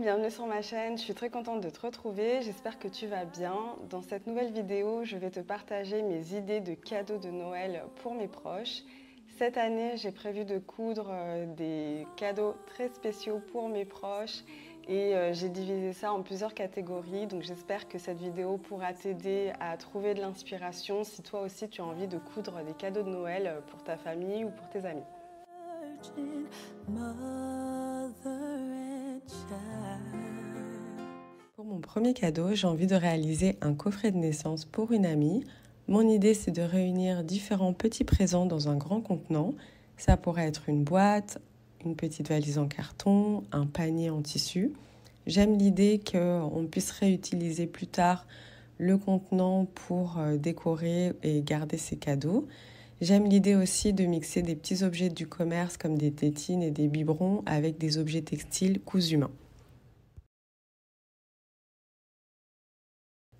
bienvenue sur ma chaîne, je suis très contente de te retrouver, j'espère que tu vas bien. Dans cette nouvelle vidéo, je vais te partager mes idées de cadeaux de Noël pour mes proches. Cette année, j'ai prévu de coudre des cadeaux très spéciaux pour mes proches et j'ai divisé ça en plusieurs catégories. Donc j'espère que cette vidéo pourra t'aider à trouver de l'inspiration si toi aussi tu as envie de coudre des cadeaux de Noël pour ta famille ou pour tes amis. Pour mon premier cadeau, j'ai envie de réaliser un coffret de naissance pour une amie. Mon idée, c'est de réunir différents petits présents dans un grand contenant. Ça pourrait être une boîte, une petite valise en carton, un panier en tissu. J'aime l'idée qu'on puisse réutiliser plus tard le contenant pour décorer et garder ses cadeaux. J'aime l'idée aussi de mixer des petits objets du commerce comme des tétines et des biberons avec des objets textiles cousus main.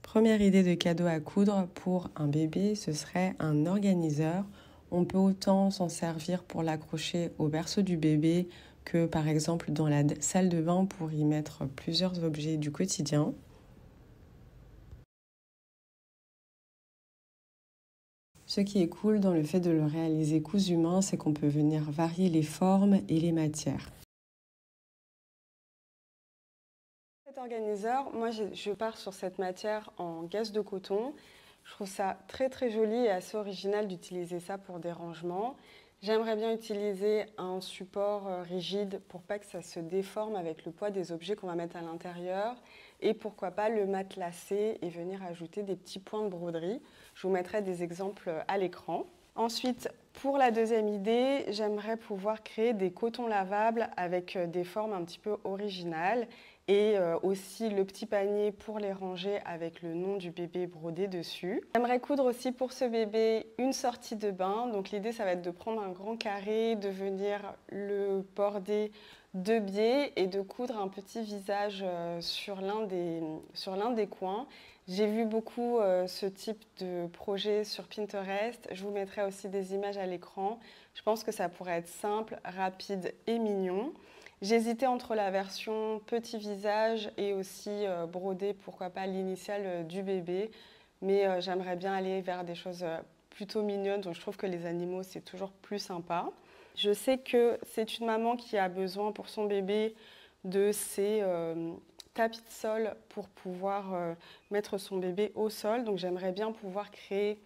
Première idée de cadeau à coudre pour un bébé, ce serait un organiseur. On peut autant s'en servir pour l'accrocher au berceau du bébé que par exemple dans la salle de bain pour y mettre plusieurs objets du quotidien. Ce qui est cool dans le fait de le réaliser cousu main, c'est qu'on peut venir varier les formes et les matières. Cet organiseur, moi je pars sur cette matière en gaze de coton. Je trouve ça très très joli et assez original d'utiliser ça pour des rangements. J'aimerais bien utiliser un support rigide pour pas que ça se déforme avec le poids des objets qu'on va mettre à l'intérieur. Et pourquoi pas le matelassé et venir ajouter des petits points de broderie. Je vous mettrai des exemples à l'écran. Ensuite, pour la deuxième idée, j'aimerais pouvoir créer des cotons lavables avec des formes un petit peu originales et aussi le petit panier pour les ranger avec le nom du bébé brodé dessus. J'aimerais coudre aussi pour ce bébé une sortie de bain. Donc l'idée, ça va être de prendre un grand carré, de venir le border de biais et de coudre un petit visage sur l'un des coins. J'ai vu beaucoup ce type de projet sur Pinterest. Je vous mettrai aussi des images à l'écran. Je pense que ça pourrait être simple, rapide et mignon. J'hésitais entre la version petit visage et aussi broder, pourquoi pas, l'initiale du bébé. Mais j'aimerais bien aller vers des choses plutôt mignonnes. Donc je trouve que les animaux, c'est toujours plus sympa. Je sais que c'est une maman qui a besoin pour son bébé de ces tapis de sol pour pouvoir mettre son bébé au sol. Donc j'aimerais bien pouvoir créer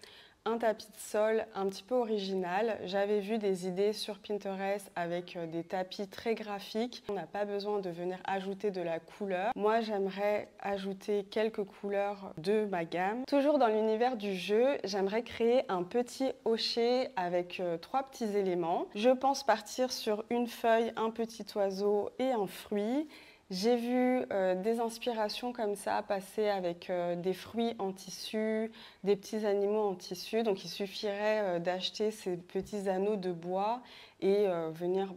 un tapis de sol un petit peu original. J'avais vu des idées sur Pinterest avec des tapis très graphiques. On n'a pas besoin de venir ajouter de la couleur. Moi, j'aimerais ajouter quelques couleurs de ma gamme. Toujours dans l'univers du jeu, j'aimerais créer un petit hochet avec 3 petits éléments. Je pense partir sur une feuille, un petit oiseau et un fruit. J'ai vu des inspirations comme ça passer avec des fruits en tissu, des petits animaux en tissu. Donc il suffirait d'acheter ces petits anneaux de bois et venir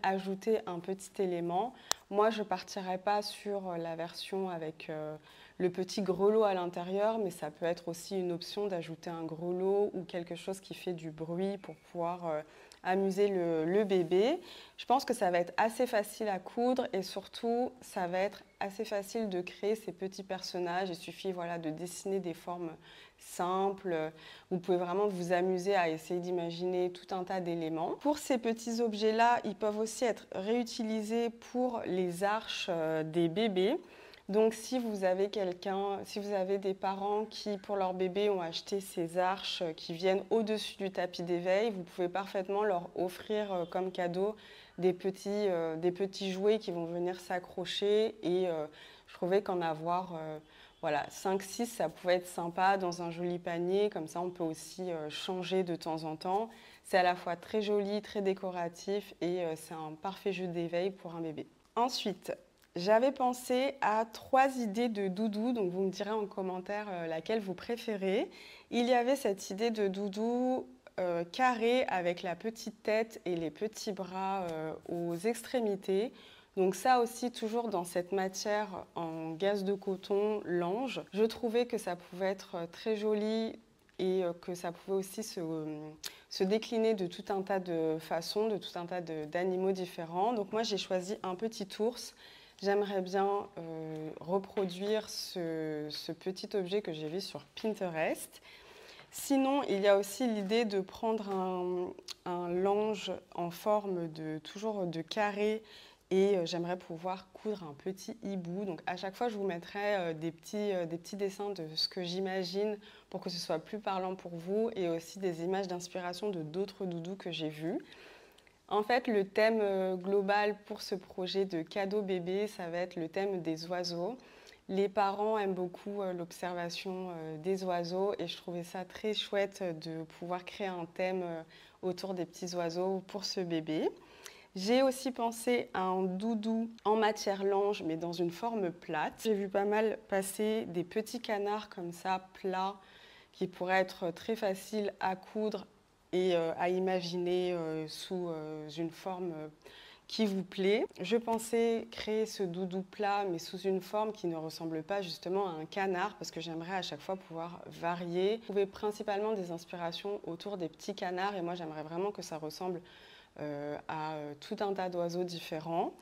ajouter un petit élément. Moi, je ne partirais pas sur la version avec le petit grelot à l'intérieur, mais ça peut être aussi une option d'ajouter un grelot ou quelque chose qui fait du bruit pour pouvoir amuser le bébé. Je pense que ça va être assez facile à coudre et surtout, ça va être assez facile de créer ces petits personnages. Il suffit voilà, de dessiner des formes simples. Vous pouvez vraiment vous amuser à essayer d'imaginer tout un tas d'éléments. Pour ces petits objets-là, ils peuvent aussi être réutilisés pour les arches des bébés. Donc si vous avez des parents qui pour leur bébé ont acheté ces arches qui viennent au-dessus du tapis d'éveil, vous pouvez parfaitement leur offrir comme cadeau des petits jouets qui vont venir s'accrocher et je trouvais qu'en avoir voilà, 5-6, ça pouvait être sympa dans un joli panier, comme ça on peut aussi changer de temps en temps. C'est à la fois très joli, très décoratif et c'est un parfait jeu d'éveil pour un bébé. Ensuite, j'avais pensé à 3 idées de doudou, donc vous me direz en commentaire laquelle vous préférez. Il y avait cette idée de doudou carré avec la petite tête et les petits bras aux extrémités. Donc ça aussi, toujours dans cette matière en gaze de coton, lange. Je trouvais que ça pouvait être très joli et que ça pouvait aussi se décliner de tout un tas de façons, de tout un tas d'animaux différents. Donc moi, j'ai choisi un petit ours. j'aimerais bien reproduire ce petit objet que j'ai vu sur Pinterest. Sinon, il y a aussi l'idée de prendre un lange en forme toujours de carré et j'aimerais pouvoir coudre un petit hibou. Donc à chaque fois, je vous mettrai des petits dessins de ce que j'imagine pour que ce soit plus parlant pour vous et aussi des images d'inspiration de d'autres doudous que j'ai vus. En fait, le thème global pour ce projet de cadeau bébé, ça va être le thème des oiseaux. Les parents aiment beaucoup l'observation des oiseaux et je trouvais ça très chouette de pouvoir créer un thème autour des petits oiseaux pour ce bébé. J'ai aussi pensé à un doudou en matière lange mais dans une forme plate. J'ai vu pas mal passer des petits canards comme ça, plats, qui pourraient être très faciles à coudre et à imaginer sous une forme qui vous plaît. Je pensais créer ce doudou plat, mais sous une forme qui ne ressemble pas justement à un canard, parce que j'aimerais à chaque fois pouvoir varier. Trouver principalement des inspirations autour des petits canards, et moi j'aimerais vraiment que ça ressemble à tout un tas d'oiseaux différents.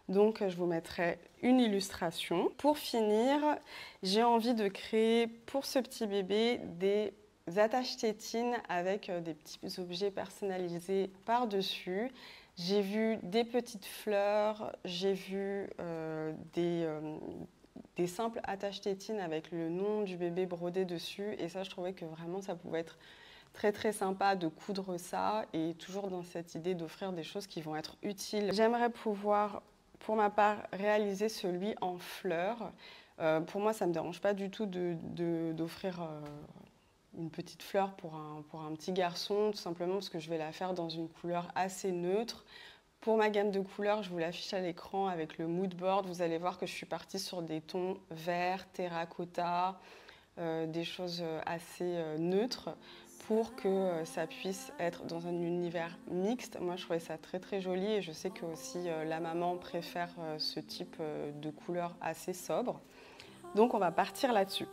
Donc je vous mettrai une illustration. Pour finir, j'ai envie de créer pour ce petit bébé des attaches tétines avec des petits objets personnalisés par-dessus. J'ai vu des petites fleurs, j'ai vu des simples attaches tétines avec le nom du bébé brodé dessus. Et ça, je trouvais que vraiment, ça pouvait être très très sympa de coudre ça et toujours dans cette idée d'offrir des choses qui vont être utiles. J'aimerais pouvoir, pour ma part, réaliser celui en fleurs. Pour moi, ça ne me dérange pas du tout d'offrir une petite fleur pour un petit garçon, tout simplement parce que je vais la faire dans une couleur assez neutre. Pour ma gamme de couleurs, je vous l'affiche à l'écran avec le mood board. Vous allez voir que je suis partie sur des tons verts, terracotta, des choses assez neutres pour que ça puisse être dans un univers mixte. Moi, je trouvais ça très très joli et je sais que aussi la maman préfère ce type de couleur assez sobre. Donc, on va partir là-dessus.